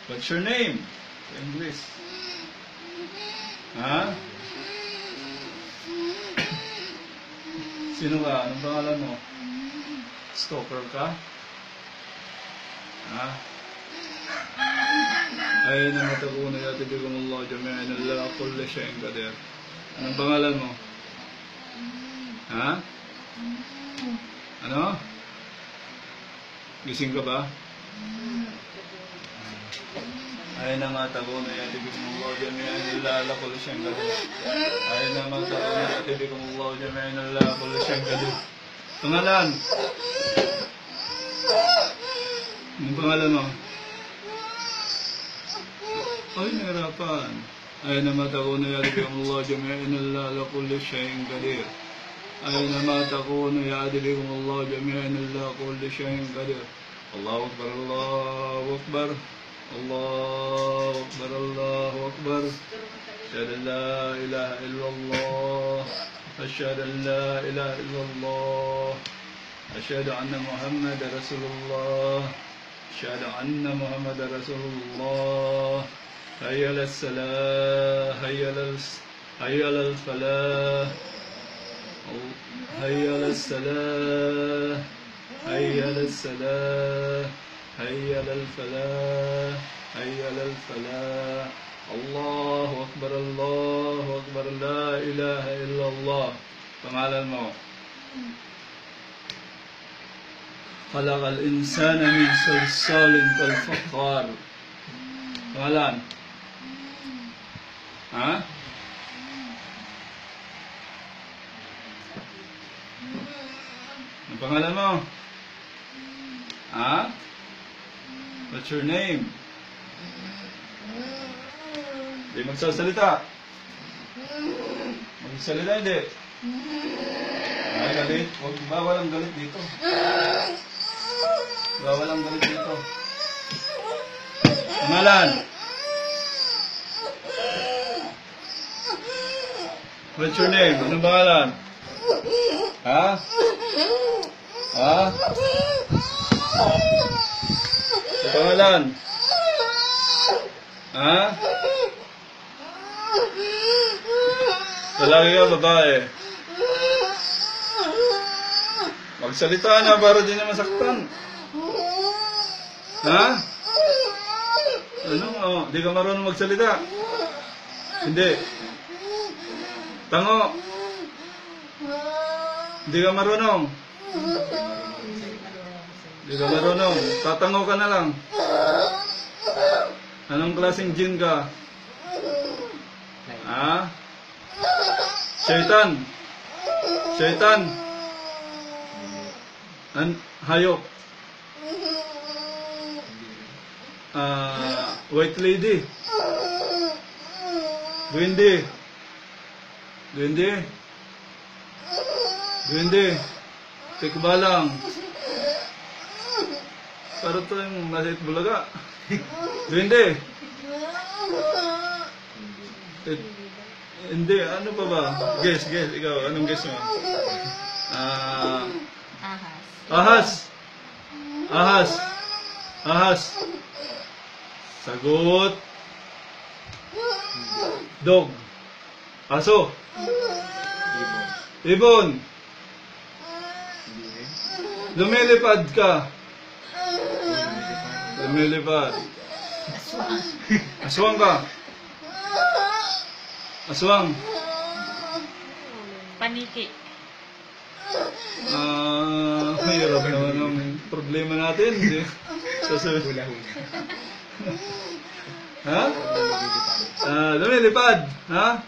What's your name? Sa English. Ha? Sino ka? Anong pangalan mo? Stalker ka? Ha? Ay, namatakuna yata bikumullah jami'an Allah kulli shay'in qadir. Anong pangalan mo? Ha? Ano? Gising ka ba? Ay, namatakuna yata bikumullah jami'an Allah kulli shay'in qadir. Ay, namatakuna yata bikumullah jami'an Allah kulli shay'in qadir. Pangalan? Anong pangalan mo? Ay, nahirapan. Ay, namatakuna yata bikumullah jami'an Allah kulli shay'in qadir. أينما تكونوا يأتي بكم الله جميعا إلا كل شيء قدير الله أكبر الله أكبر الله أكبر الله أكبر أشهد أن لا إله إلا الله أشهد أن لا إله إلا الله أشهد أن محمد رسول الله أشهد أن محمد رسول الله هيا للصلاة هيا للفلاح هيا للصلاة هيا للصلاة هيا للفلاح هيا للفلاح الله أكبر الله أكبر لا إله إلا الله فمعلى الموت خلق الإنسان من صلصال كالفخار فمعلان ها Ang pangalan mo? Ha? What's your name? Hindi magsasalita. Magsasalita hindi. Ay, galit. Huwag, bawal ang galit dito. Bawal ang galit dito. Pangalan? What's your name? Anong pangalan? Ha? Ha? Sa pangalan? Ha? Lalaki ka, babae? Magsalita na para di na masaktan. Ha? Ano? Oh, di ka marunong magsalita? Hindi. Tango. Hindi ka marunong. Hindi ka marunong. Tatango ka na lang. Anong klaseng jin ka? Ha? Shaitan. Shaitan. Hayop. White lady. Duwende. Duwende. Duwende. Tikbalang. Para to yung masit bulaga. Duwende. Hindi, ano pa ba? Guess, ikaw, anong guess mo? Ahas. Ahas. Ahas. Sagot. Dog. Aso. Ibon. Lumilipad ka. Lumilipad. Aswang ka. Aswang. Paniki. Mahirap naman ang problema natin. Hula-hula. Ha? Lumilipad. Ha?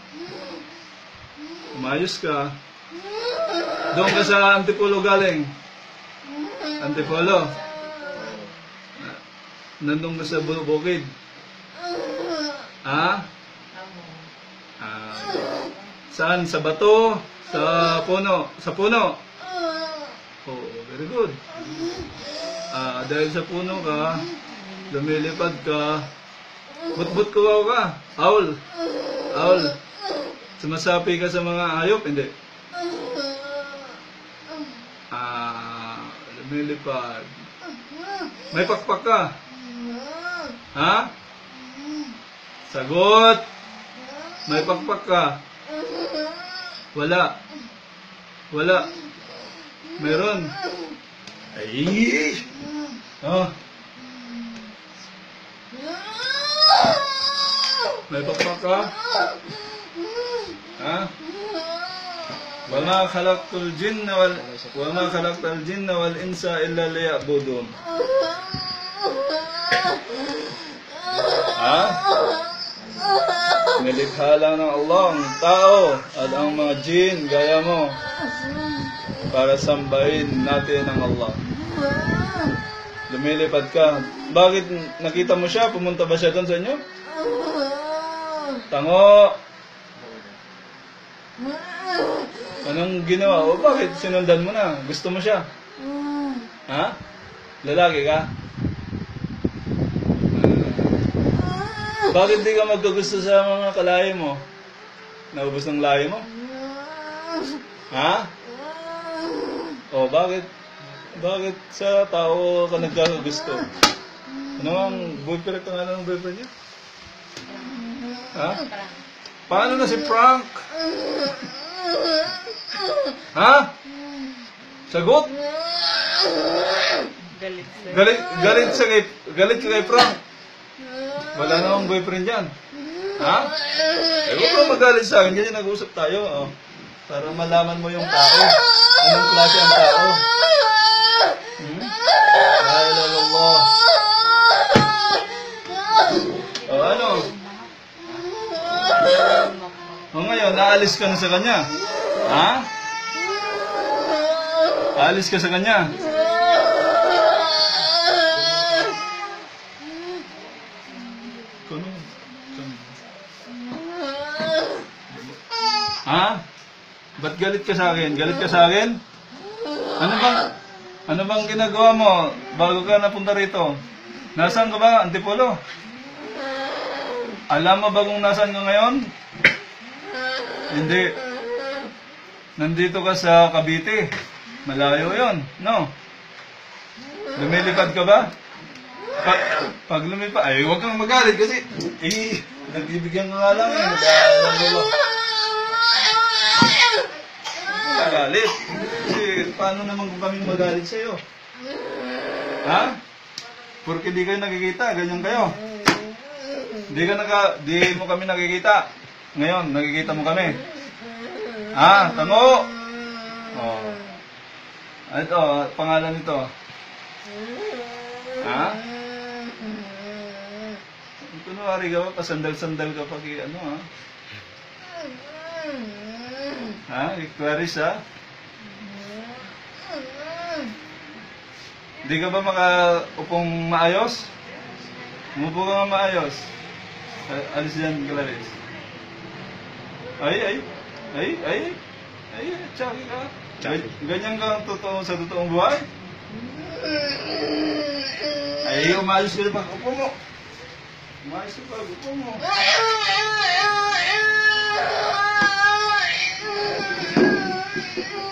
Umayos ka. Doon ka sa Antipolo galing. Antipolo. Nandun ka sa bukid. Ha? Saan? Sa bato? Sa puno? Sa puno? Oh, very good. Dahil sa puno ka, lumilipad ka, but ko ka. Owl. Owl. Sumasapi ka sa mga hayop? Hindi. Lumilipad. May pakpak ka. Ha? Sagot! May pakpak ka. Wala. Wala. Meron. Ay! Oh. May pakpak ka? Ha? وَمَا خَلَقْتُ الْجِنَّ وَالْإِنسَ إِلَّا لِيَعْبُدُونَ. Ha? Nilikha lang ng Allah ang tao at ang mga jin gaya mo para sambahin natin ang Allah. Lumilipad ka. Bakit nakita mo siya? Pumunta ba siya doon sa inyo? Tango! Anong ginawa? O bakit sinundan mo na? Gusto mo siya? Ha? Lalaki ka? Bakit di ka magkagusto sa mga kalahi mo? Naubos ng lahi mo? Ha? O bakit? Bakit sa tao ka nagkakagusto? Ano ang boyfriend ka nga ng boyfriend niya? Ha? Paano na si Frank? Ha? Sagot? Galit ka kay Frank. Wala namang boyfriend yan. Ha? Eh, huwag ka magalit sa akin. Ganyan nag-uusap tayo. Oh. Para malaman mo yung tao. Anong klase ang tao. La ilaha illallah. O ano? O ngayon, naalis ka na sa kanya. Ha? Aalis ka sa kanya. Ha? Ba't galit ka sa akin? Galit ka sa akin? Ano bang ginagawa mo bago ka napunta rito? Nasaan ka ba, Antipolo? Alam mo ba kung nasaan ka ngayon? Hindi. Nandito ka sa Cavite. Malayo yon, no? Lumilipad ka ba? Pag lumipad, ay huwag kang magalit kasi nagbibigyan ka nga lang eh. Magalit. Kasi paano naman kung kami magalit sa'yo? Ha? Porque di kayo nakikita, ganyan kayo. Di mo kami nakikita. Ngayon, nakikita mo kami. Ha? Tango! Oh. Ito, pangalan nito. Ha? Kunwari ka pa, pasandal-sandal ka pa kay ano ha? Ha? Clarice ha? Di ka ba makaupong maayos? Umupo ka nga maayos. Alis dyan, Clarice. Ay, tsaki ka. Ganyan ka totoo sa totoong buhay? Ay, umayos ka na pag-upo mo. Umayos ka pag-upo mo.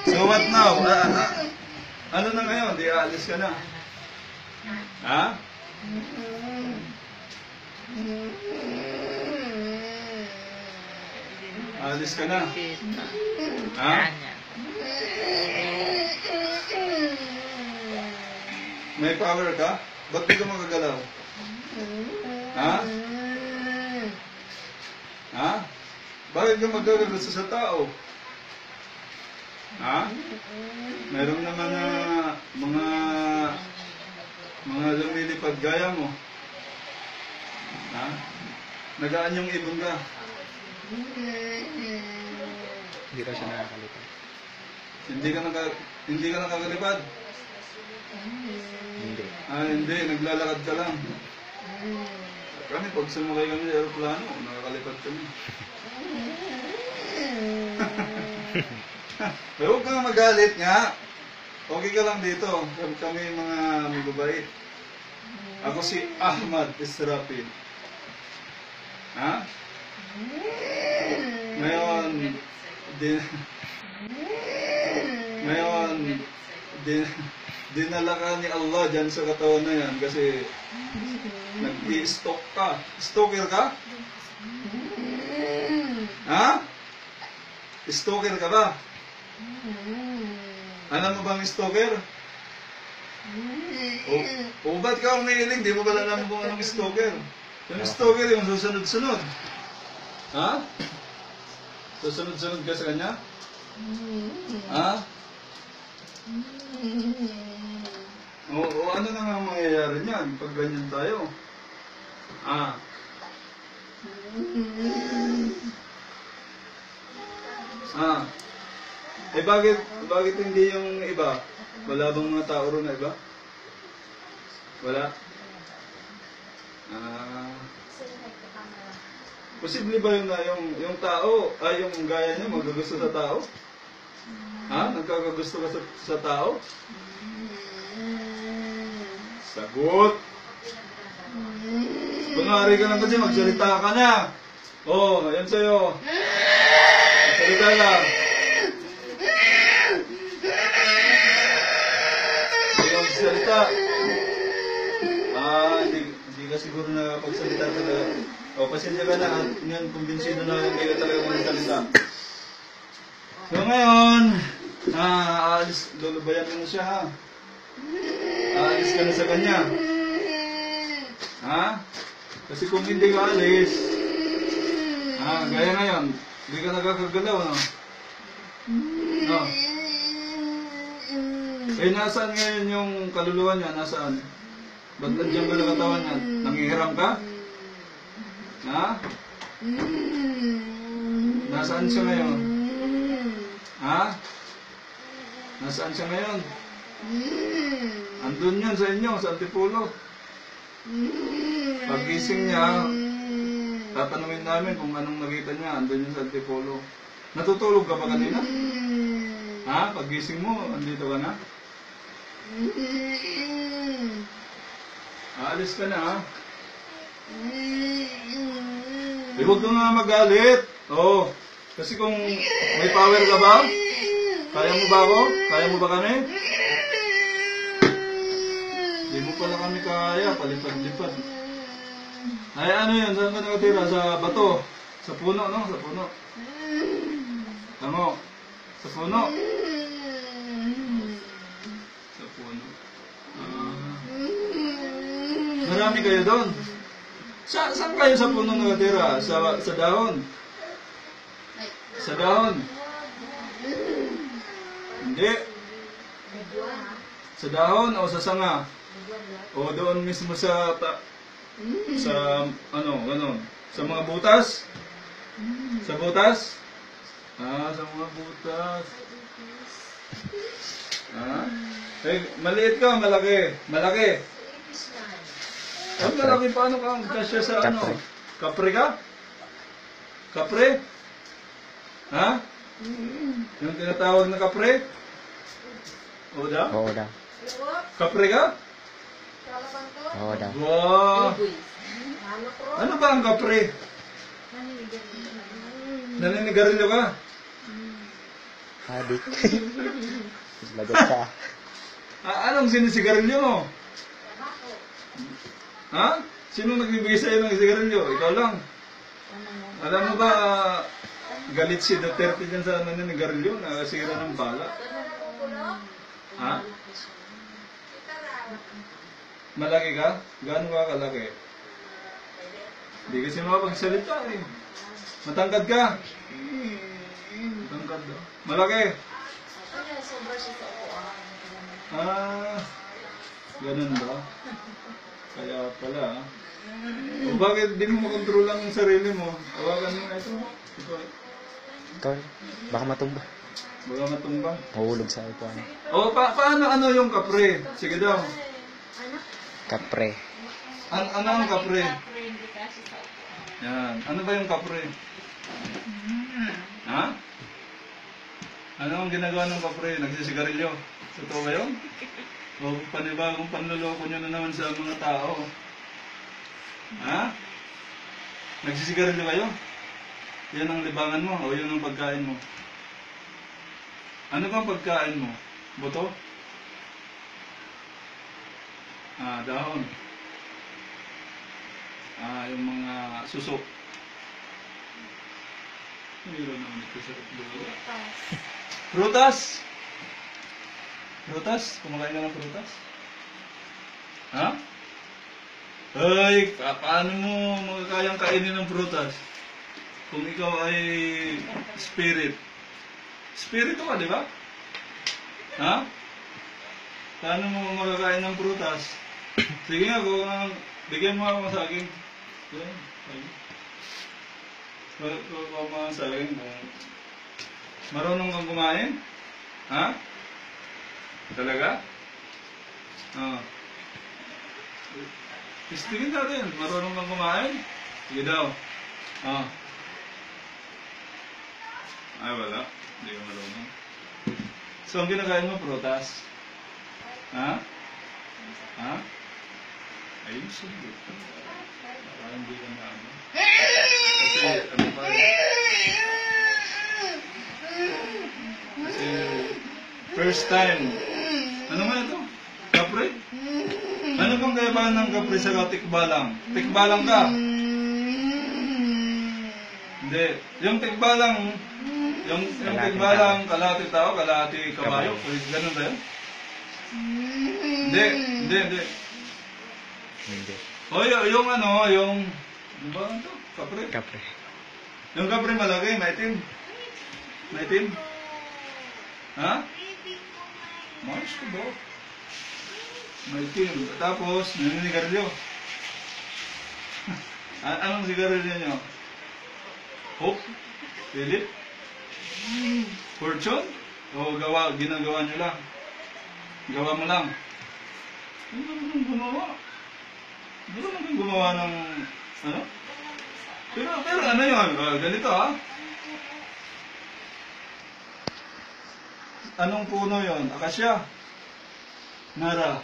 So what now? Ano na ngayon? Di aalis ka na. Ha? Alis ka na. Ha? May power ka? Ba't di ka magagalaw? Ha? Ha? Bakit ka magagagusto sa tao? Ha? Meron naman na mga lumilipad gaya mo. Ha? Nagaan yung ibon ka. Hindi ka siya nakakalipad. Hindi ka nakakalipad? Hindi. Hindi. Naglalakad ka lang. Kami, pag sumakay kami sa aeroplano, nakakalipad kami. Pero huwag kang magalit nga. Okay ka lang dito. Kami mga mababait. Ako si Ahmad Israfil. Ha? Ngayon, dinala ka ni Allah dyan sa katawan na yan kasi nag-i-stalk ka. Stalker ka? Ha? Stalker ka ba? Alam mo bang stalker? O ba't ka umiiling? Di mo ba alam kung anong stalker? Yung stalker yung susunod-sunod. Ha? Susunod-sunod ka sa kanya? Ha? O ano na nga mangyayari niyan pag ganyan tayo? Ah. Bakit hindi yung iba? Wala bang mga tao ron na iba? Wala? Posible ba yun na yung tao, yung gaya niya, magagusto sa tao? Ha? Nagkakagusto ka sa tao? Sagot! Kunwari ka lang kasi, magsalita ka na. Oh, yan sa'yo. Magsalita ka. Hindi ka magsalita. Hindi ka siguro nakapagsalita talaga. O, pasensya ka na. Ngayon, kumbinsido na hindi ka talaga magsalita. So ngayon, lulubayan mo na siya, ha? Aalis ka na sa kanya. Ha? Kasi kung hindi ka alis, gaya ngayon, hindi ka nakakagalaw, no? No? Eh, nasaan ngayon yung kaluluwa niya? Nasaan? Ba't nandiyan ka na katawan niya? Nangihiram ka? Ha? Nasaan siya ngayon? Ha? Nasaan siya ngayon? Andun yun sa inyo, sa Antipolo. Pag-gising niya, tatanungin namin kung anong nakita niya. Andun yun sa Antipolo. Natutulog ka ba kanina? Ha? Pag-gising mo, andito ka na? Aalis ka na, ha? Huwag ka nga magalit. Oo. Kasi kung may power ka ba? Kaya mo ba ako? Kaya mo ba kami? Hindi mo pala kami kaya. Palipad-lipad. Ay, ano yun? Saan ka nakatira? Sa bato? Sa puno, no? Sa puno. Tamo. Sa puno. Sa puno. Marami kayo doon. Saan kayo sa puno nakatira? Sa dahon? Sa dahon? Hindi. Sa dahon o sa sanga? O doon mismo sa ano? Sa mga butas? Sa butas? Sa mga butas. Eh, maliit ka, malaki. Malaki. Ang malaki, paano ka kasya sa ano? Kapre ka? Kapre? Ha? Yung tinatawag na kapre? Oda? Oda. Kapre ka? Oda. Wow! Ano ba ang kapre? Naninigarilyo ka? Adik. Lagot ka. Anong sinisigarilyo mo? Ha? Sino nagbibigay sa'yo ng sigarilyo? Ikaw lang. Alam mo ba, galit si Duterte dyan sa naninigarilyo, nakasira ng bala. Ha? Malaki ka? Gaano ka kalaki? Hindi kasi makapagsalita eh. Matangkad ka? Matangkad daw. Malaki? Ganun ba? Kaya pala. O bakit di mo makontrol ang sarili mo? Hawakan mo na ito. Ito, baka matumba. Baka matumba. Mahulog sa ito. O paano yung kapre? Sige daw. Kapre. Ano ang kapre? Yan. Ano ba yung kapre? Ha? Ano ang ginagawa ng kapre? Nagsisigarilyo? Totoo ba yun? O panibagong panluloko nyo na naman sa mga tao? Ha? Nagsisigarilyo kayo? Yan ang libangan mo o yun ang pagkain mo? Ano bang pagkain mo? Buto? Dahon. Yung mga suso. Mayroon naman ito sa dulo. Butas. Prutas! Prutas? Kumakain ka ng prutas? Ha? Ay, paano mo makakayang kainin ng prutas? Kung ikaw ay spirit. Spirito ka, di ba? Ha? Paano mo makakain ng prutas? Sige nga, bigyan mo ako sa akin. Yan, ayun. Kuha mo sa akin. Marunong kang kumain? Ha? Talaga? Oo. Testingin natin. Marunong kang kumain? Sige daw. Oo. Ay, wala. Hindi ka marunong. So, ang kinakain mo, prutas? Ha? Ha? Ayun, sige. Baka hindi ka na ano. Kasi, ano pa Kasi, first time. Ano nga ito? Kapre? Ano bang kaibahan ng kapre sa tikbalang? Tikbalang ka? Hindi. Yung tikbalang, yung tikbalang, kalahati tao, kalahati kabayo. Ganun ba yun? Hindi. Hindi. O, yung ano, yung... Ano ba ito? Kapre? Kapre. Yung kapre malaki, maitim. Maitim? Ha? Mayos ko ba? Maitim. Tapos, naninigarilyo. Anong sigarilyo nyo? Hope? Philip? Fortune? O ginagawa nyo lang? Gawa mo lang? Ano naman gumawa? Ano naman gumawa ng... Ano? Pero ano yun? Ganito ha? Anong puno yun? Akasya? Nara?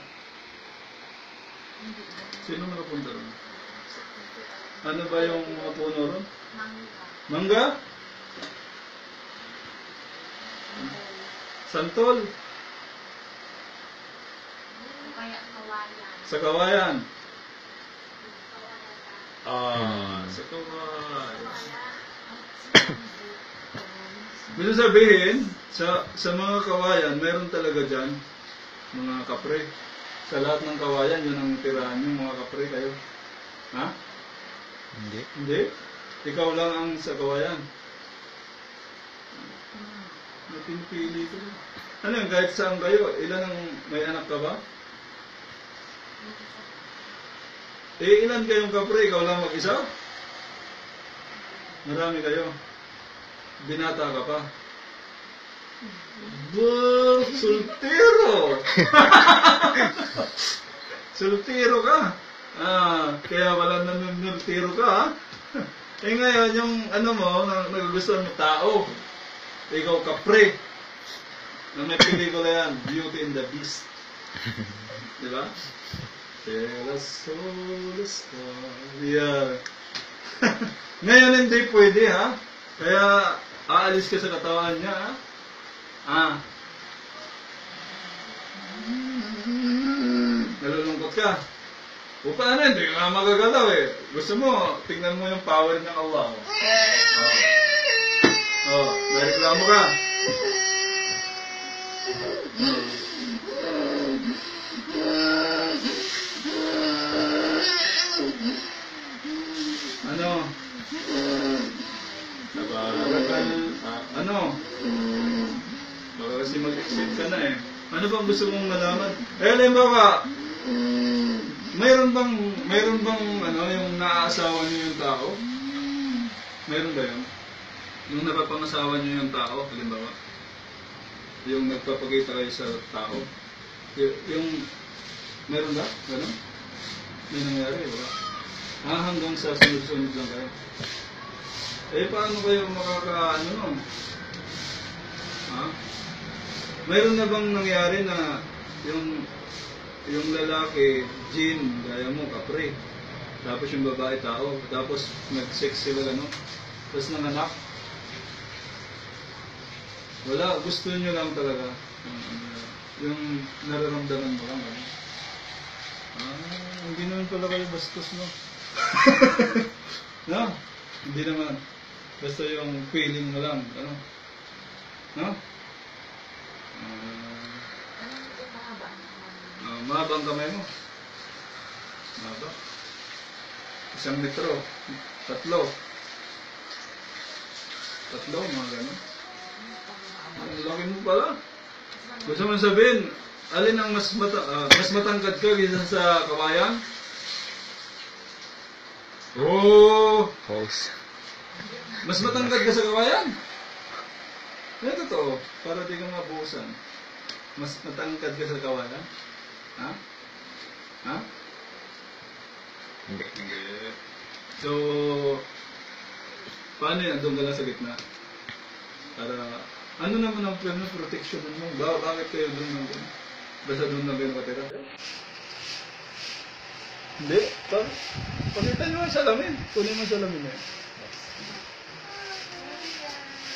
Sino nakapunta ron? Ano ba yung mga puno ron? Mangga? Santol? Sa kawayan? Sa kawayan. Bisa sabihin, sa mga kawayan, meron talaga dyan, mga kapre. Sa lahat ng kawayan, yun ang tirahan nyo, mga kapre kayo. Ha? Hindi. Hindi? Ikaw lang ang sa kawayan. May pinipili ko. Ano yun, kahit saan kayo, ilan ang may anak ka ba? Ilan kayong kapre, ikaw lang mag-isa? Marami kayo. Binata ka pa. Sultero! Sultero ka. Kaya wala nanunultero ka, ha? Ngayon, yung ano mo, nagugustuhan mo tao. Ikaw kapre. May pelikula yan, Beauty and the Beast. Diba? Yeah. Ngayon hindi pwede, ha? Kaya aalis ka sa katawan niya, ha? Nalulungkot ka. O paano, hindi ka magagalaw eh. Gusto mo, tingnan mo yung power ng Allah. Nareklamo ka. Ano? Ano? Baka kasi mag-exit ka na eh. Ano bang gusto mong malaman? Halimbawa, mayroon bang ano, yung naaasawa niyo yung tao? Mayroon ba yun? Yung napapangasawa niyo yung tao, halimbawa? Yung nagpapakita kayo sa tao? Yung, mayroon ba? Ganun? May nangyari, wala? Hanggang sa sunod-sunod lang kayo. Paano kayo makakaano nun? Ha? Mayroon na bang nangyari na yung lalaki, jinn, gaya mo, kapre. Tapos yung babae, tao. Tapos nag-sex sila, ano? Tapos nanganak. Wala, gusto nyo lang talaga. Yung nararamdaman mo lang. Ano? Hindi naman pala kayo bastos, no? No? Hindi naman. Basta yung feeling mo lang, ano? No? Mahaba ang kamay mo. Mahaba. 1 metro. 3. 3, mga gano'n. Ang laki mo pala. Gusto mo sabihin, alin ang mas matangkad ka kaysa sa kawayan? Oh! Pause. Mas matangkad ka sa kawayan? Yan totoo. Para di ka mabuhusan. Mas matangkad ka sa kawayan? Ha? Ha? Hindi. Hindi. So, paano yan? Doon ka lang sa gitna? Para, ano naman ang protection mo? Bakit kayo doon lang doon? Basta doon lang kayo nakatira? Hindi. Pakitan mo ang salamin. Kunin mo ang salamin eh.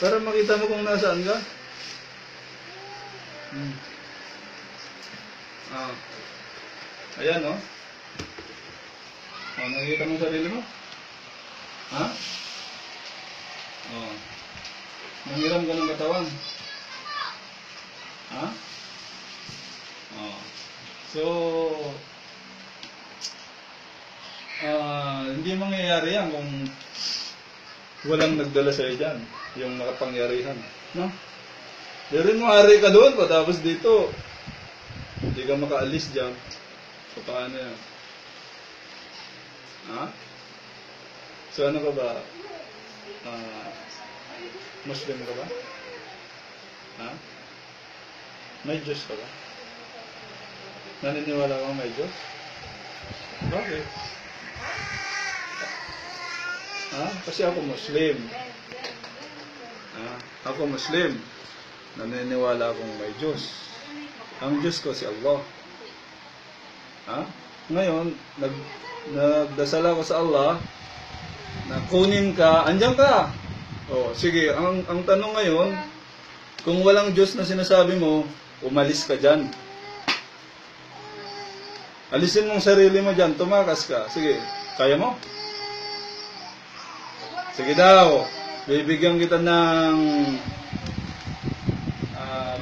Para makita mo kung nasaan ka. Ayan, oh. Nakikita mo ang sarili mo? Ha? Nangiram ka ng katawan. Ha? So, hindi mangyayari yan kung walang nagdala sa'yo dyan. Yung nakapangyarihan. No? Di rin mo hari ka doon, patapos dito, hindi ka makaalis dyan. So, paano yan? Ha? So, ano ka ba? Muslim ka ba? Ha? May Diyos ka ba? Naniniwala ka may Diyos? Bakit? Ha? Kasi ako Muslim. Ako Muslim. Naniniwala akong may Diyos. Ang Diyos ko si Allah. Ha? Ngayon, nagdasal ako sa Allah na kunin ka, andyan ka. Sige, ang tanong ngayon, kung walang Diyos na sinasabi mo, umalis ka dyan. Alisin mong sarili mo dyan, tumakas ka. Sige, kaya mo? Sige daw, bibigyan kita ng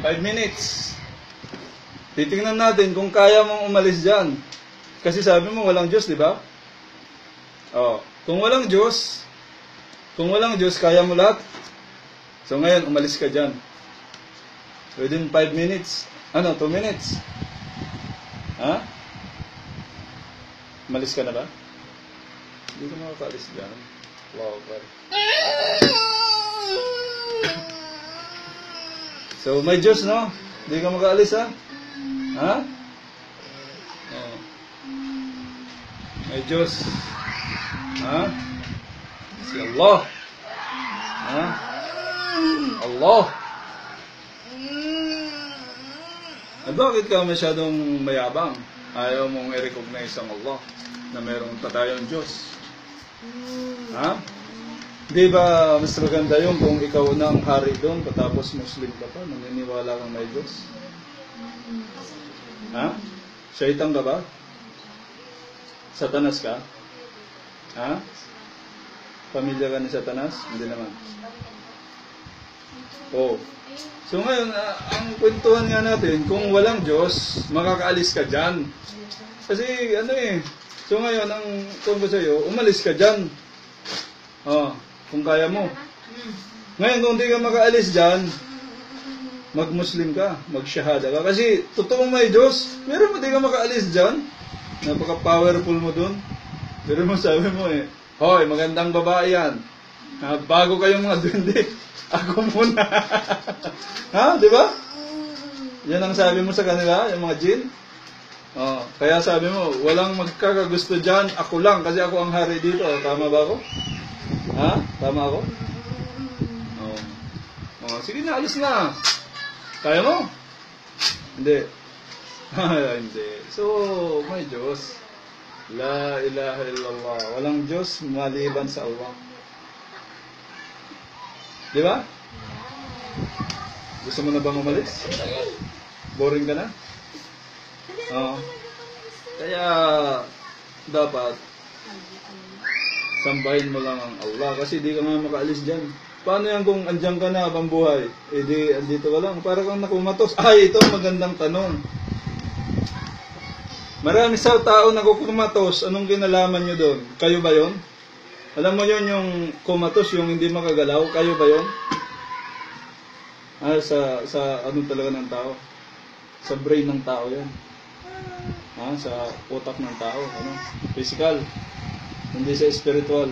5 minutes. Titingnan natin kung kaya mong umalis dyan. Kasi sabi mo walang Diyos, di ba? Kung walang Diyos, kaya mo lahat. So ngayon, umalis ka dyan. Within 5 minutes. 2 minutes? Ha? Umalis ka na ba? Hindi ka makakaalis dyan. Wow, God. So, may Diyos, no? Hindi ka makaalis, ha? Ha? May Diyos. Ha? Si Allah. Ha? Allah. Bakit ka masyadong mayabang? Ayaw mong i-recognize ang Allah na mayroong patayong Diyos. Ha? Di ba mas maganda yung kung ikaw na ang hari doon, patapos Muslim ka pa, naniniwala kang may Diyos? Ha? Shaitan ka ba? Satanas ka? Ha? Pamilya ka ni Satanas? Hindi naman. So ngayon, ang kwentuhan nga natin, kung walang Diyos, makakaalis ka dyan. Kasi so ngayon, ang tungkol sa'yo, umalis ka dyan. Kung kaya mo. Ngayon, kung hindi ka makaalis dyan, mag-Muslim ka, mag-shahada ka. Kasi, totoong may Diyos, pero hindi ka makaalis dyan. Napaka-powerful mo dun. Pero mo sabi mo hoy, magandang babae yan. Bago kayong mga duwende, ako muna. Ha? Di ba? Yan ang sabi mo sa kanila, yung mga jinn. Kaya sabi mo, walang magkakagusto dyan, ako lang, kasi ako ang hari dito. Tama ba ako? Ha? Tama ako? Sige na, alis na. Kaya mo? Hindi. Hindi. So, may Diyos. La ilaha illallah. Walang Diyos maliban sa Allah. Di ba? Gusto mo na bang umalis? Boring ka na? Kaya, dapat, Sambahin mo lang ang Allah kasi di ka nga makaalis dyan. Paano yan kung andyan ka na habang buhay? Eh di, andito ka lang. Para kang nakumatos. Ay, ito magandang tanong. Marami sa tao nakukumatos. Anong kinalaman nyo doon? Kayo ba yon? Alam mo yun yung kumatos, yung hindi makagalaw? Kayo ba yon? Sa ano talaga ng tao? Sa brain ng tao yan. Sa utak ng tao. Ano? Physical. Hindi sa spiritual.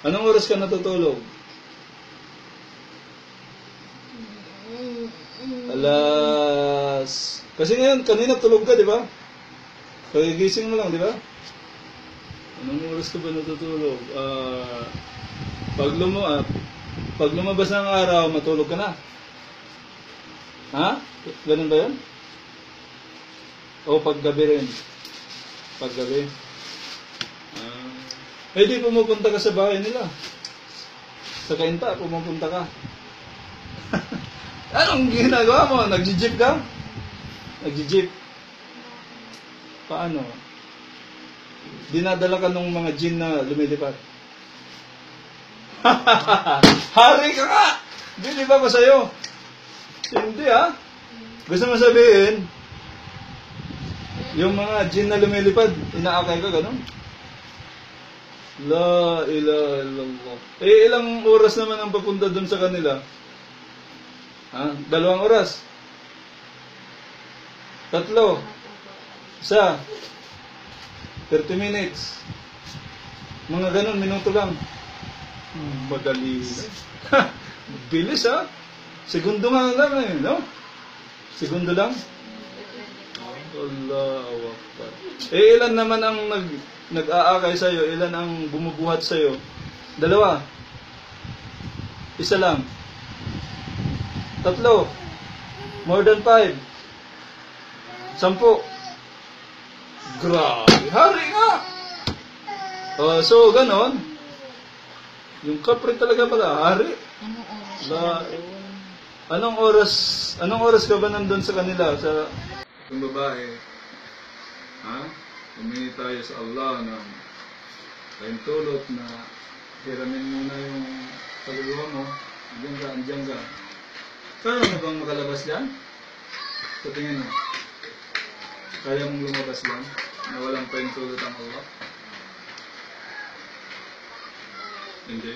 Anong oras ka natutulog? Kasi ngayon, kanina tulog ka, di ba? Kagigising mo lang, di ba? Anong oras ka ba natutulog? Pag lumabas ng araw, matulog ka na. Ha? Ganun ba yun? O paggabi rin? Paggabi. Eh di pumupunta ka sa bahay nila. Sa Kainta, pumupunta ka. Anong ginagawa mo? Nagji-jeep ka? Nagji-jeep. Paano? Dinadala ka ng mga jinn na lumilipad. Hari ka nga! Bili ba sa'yo? Hindi ha? Gusto mo sabihin, yung mga jinn na lumilipad, inaakay ka, gano'n? La ilaha illallah. Eh, ilang oras naman ang papunta dun sa kanila? 2 oras? 3? 1? 30 minutes? Mga ganun, minuto lang. Madali lang. Bilis ha? Segundo nga lang eh, no? Segundo lang? Allahu Akbar. Eh, ilan naman ang nag-aakay sa'yo? Ilan ang bumubuhat sa'yo? 2? 1 lang? 3? More than 5? 10? Grabe! Hari nga! So, ganon. Yung kapre talaga pala, hari. Anong oras ka ba nandun sa kanila? Yung babae, humingi tayo sa Allah ng tulot na hiramin muna yung kaluluwa mo. Andiyan ka. Kaya mo bang makalabas dyan? Sa tingin mo? Kaya mong lumabas lang na walang tulot ang Allah? Hindi.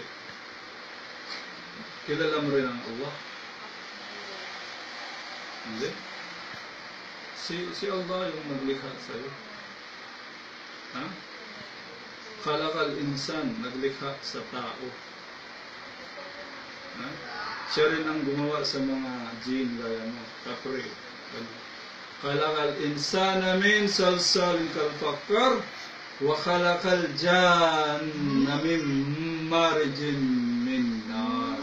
Kilala mo rin ang Allah? Hindi. Si Allah yung naglikha sa'yo. Khalaqal insan, naglikha sa tao. Siya rin ang gumawa sa mga jinn, gaya mo, kapre. Khalaqal insana min salsalin kalfakkar wa khalaqal janna min marijin min nar.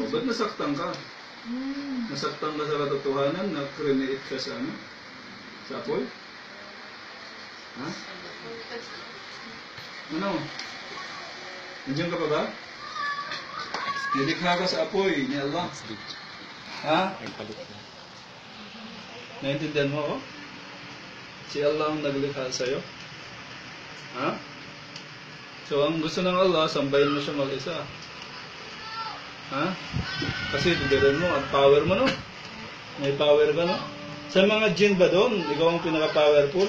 Ba't nasaktan ka? Nasaktan ka sa katotohanan na create ka sa ano? Sa apoy? Ano? Nandiyan ka pa ba? Nilikha ka sa apoy ni Allah. Naintindihan mo ako? Si Allah ang naglikha sa'yo? So, ang gusto ng Allah, sambahin mo siya mag-isa. Kasi tudirin mo, at power mo, no? May power ka, no? Sa mga jinn ba doon, ikaw ang pinaka-powerful?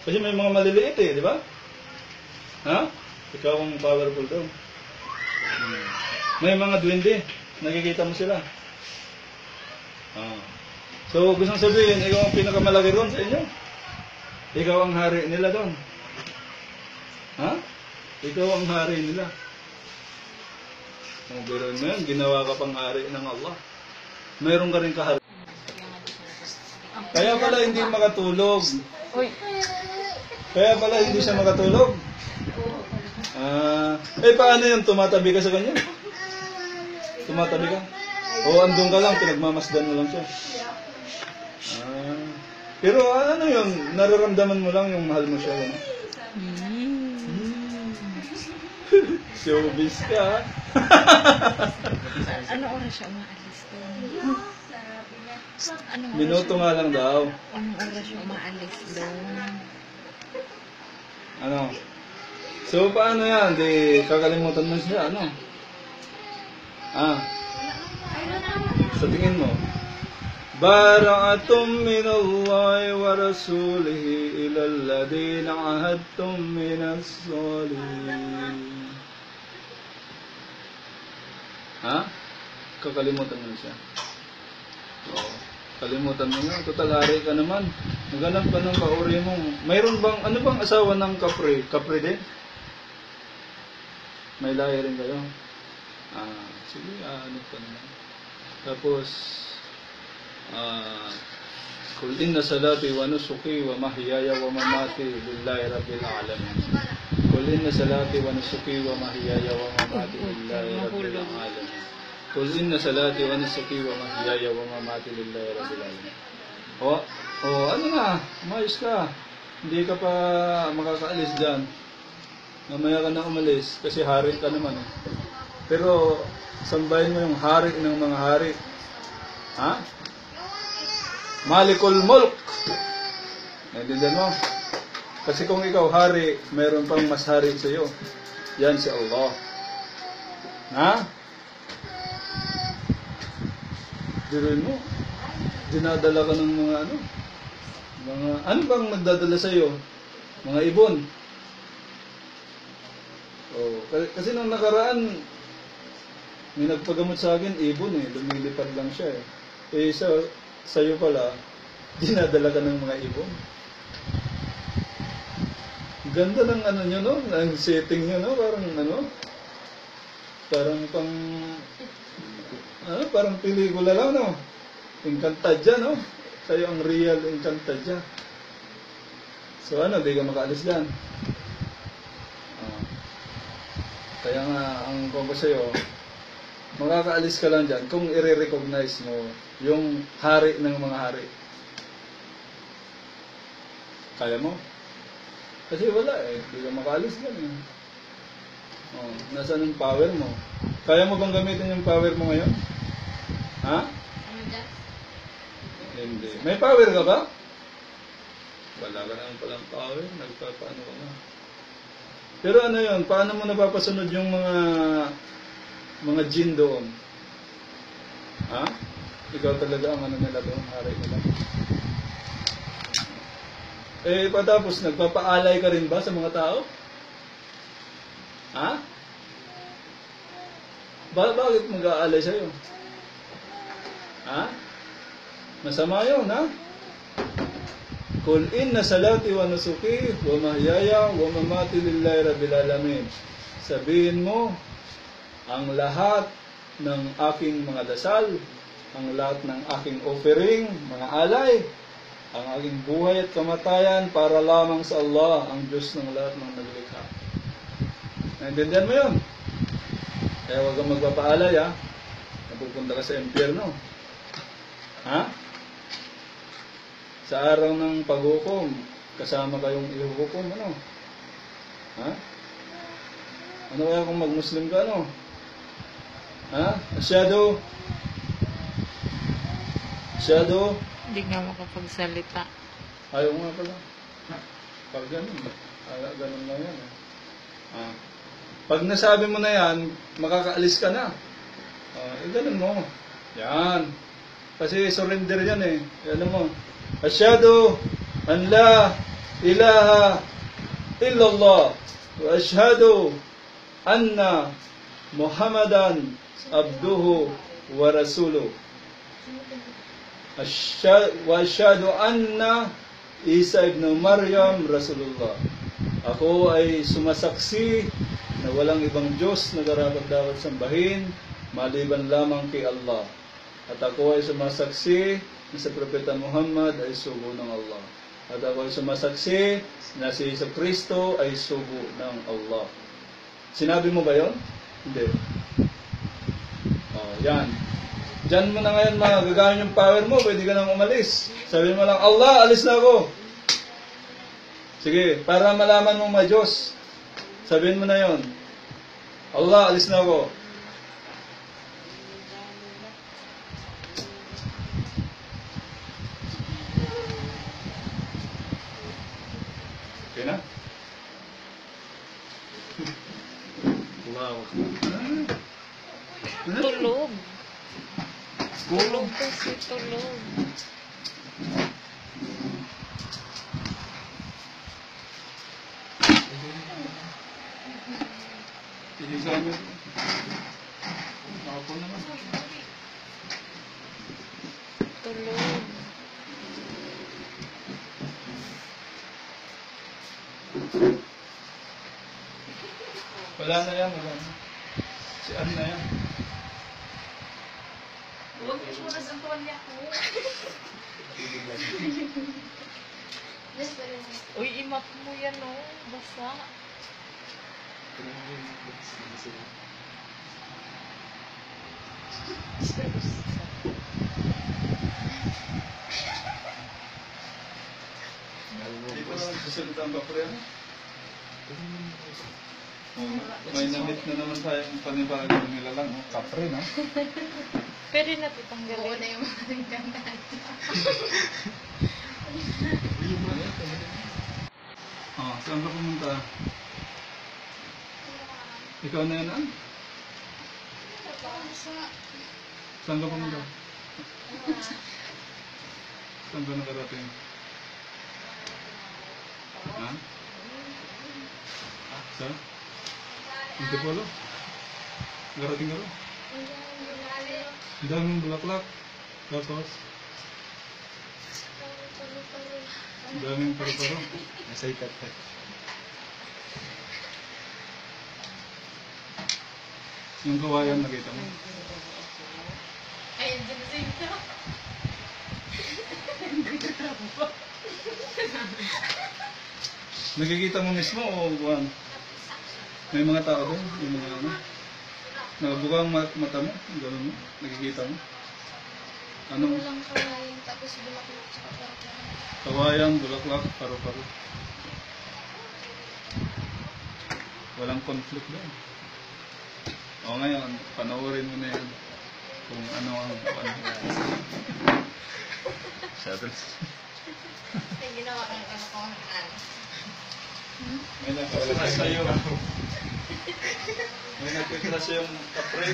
Kasi may mga maliliit eh, di ba? Ikaw ang powerful doon. May mga duwende, nakikita mo sila. So, gusto sabihin, ikaw ang pinakamalaki doon sa inyo. Ikaw ang hari nila doon. Ikaw ang hari nila. Kung biruin mo yan, ginawa ka pang hari ng Allah. Mayroon ka rin kahari. Kaya pala hindi makatulog. Kaya pala hindi siya makatulog. Paano yun? Tumatabi ka sa kanya? Tumatabi ka? O andun ka lang, pinagmamasdan mo lang siya. Pero ano yun? Nararamdaman mo lang yung mahal mo siya. Ano? Showbiz ka. Ano oras siya umaalis doon? Minuto nga lang daw. Anong oras siya umaalis doon? Ano? So, paano yan? Di kakalimutan mo siya, ano? Sa tingin mo? Bara'atum minallahi wa rasulihi ilal ladina ahadtum minas salihin. Kakalimutan mo siya. Oo. Kalimutan mo nga. Total, hari ka naman. Naganap ka ng kauri mo. Mayroon bang, ano bang asawa ng kapre? Kapre din? May lahi rin kayo? Sige, ano pa naman. Tapos, Kul inna salati wa nusuki wa mahyaya wa mamati lillahi rabbil alamin. Kul inna salati wa nusuki wa mahyaya wa mamati lillahi rabbil alamin. Kul inna salati wa nusuki wa mahyaya wa mamati lillahi rabbil alamin. Ano na? Umayos ka. Hindi ka pa makakaalis dyan. Mamaya ka na umalis kasi hari ka naman. Pero sambahin mo yung hari ng mga hari. Malikul Mulk. Naintindihan mo? Kasi kung ikaw hari, mayroon pang mas hari sa iyo. Yan si Allah. Dirin mo. Dinadala ka ng mga ano? Ano bang nagdadala sa iyo? Mga ibon. Kasi nung nakaraan, may nagpagamot sa akin, ibon lumilipad lang siya sa'yo pala, dinadala ka ng mga ibon. Ganda ng ano nyo, no? Ang setting nyo, no? Parang pelikula lang, no? Encantadia, no? Kayo ang real Encantadia. So di ka makaalis dyan. Kaya nga, ang kung ko sa'yo, makakaalis ka lang dyan kung i-recognize mo yung hari ng mga hari. Kaya mo? Kasi wala hindi ka makaalis dyan nasaan yung power mo? Kaya mo bang gamitin yung power mo ngayon? Hindi. May power ka ba? Wala ka naman palang power. Nagpapaano ka na. Pero ano yun? Paano mo napapasunod yung mga jinn doon? Ikaw talaga ang ano nila doon, hari nila. Patapos, nagpapaalay ka rin ba sa mga tao? Bakit mag-aalay sa'yo? Masama yun, Kul inna salati wa nusuki wa mahyaya wa mamati lillahi rabbil alamin. Sabihin mo, ang lahat ng aking mga dasal, ang lahat ng aking offering, mga alay, ang aking buhay at kamatayan para lamang sa Allah, ang Diyos ng lahat ng naglikha. Naintindihan mo yun? Kaya huwag kang magpapaalay, napupunta ka sa impyerno. Sa araw ng paghukom, kasama kayong ihuhukom, Ano kaya kung mag-Muslim ka, Asyado? Hindi nga makapagsalita. Ayaw nga pala. Pag ganun, ganun lang yan. Pag nasabi mo na yan, makakaalis ka na. Ganun mo. Yan. Kasi surrender yan Ano mo? Asyhadu an la ilaha illallah wa asyhadu anna Muhammadan abduhu wa rasuluh. Wa asyhadu anna Isa ibn Maryam Rasulullah. Ako ay sumasaksi na walang ibang Diyos na karapat-dapat sambahin maliban lamang kay Allah. At ako ay sumasaksi na si Propeta Muhammad ay sugo ng Allah. At ako ay sumasaksi na si Jesu Kristo ay sugo ng Allah. Sinabi mo ba yon? Hindi. Yan. Diyan mo na ngayon magagamit yung power mo, pwede ka nang umalis. Sabihin mo lang, Allah, alis na ako. Sige, para malaman mong may Diyos, sabihin mo na yon. Allah, alis na ako. Okay na? Wow. Tulog. Tulog kasi, tulog. Hihiga mo. Ako naman. Tulog. Wala na yan, wala na. Si Ann na yan. Huwag mo muna sa tuwalya ko. Uy, imap mo yan, oh. Basa. Hindi ko naman sasalita ang kapre. May namit na naman tayong panibagong nilalang. Kapre, no? Pwede na Oo titanggalin. na yung mga nagdandaan. Saan ka pumunta? Ikaw na yan, Ann? Saan ka pumunta? Saan ka nakarating? Ha? Saan? Antipolo? Nakarating ka rin? Ang daming bulaklak. Tapos? Ang daming paru-paro. Excited. Yung kawayan nakita mo? Ay, dyan sa inyo. Nakikita mo mismo o buwan? May mga tao doon? Yung mga ano? Nakabuka ang mata mo? Gano'n mo? Nakikita mo? Anong? Walang kawain, tapos bulaklak tsaka parang. Kawayan, bulaklak, paru-paro. Walang conflict doon. O ngayon, panoorin mo na yan. Kung ano ang Shadows. May ginawa ng ano ko ang May nakakita sa'yo. May nakakita sa'yo yung kapre.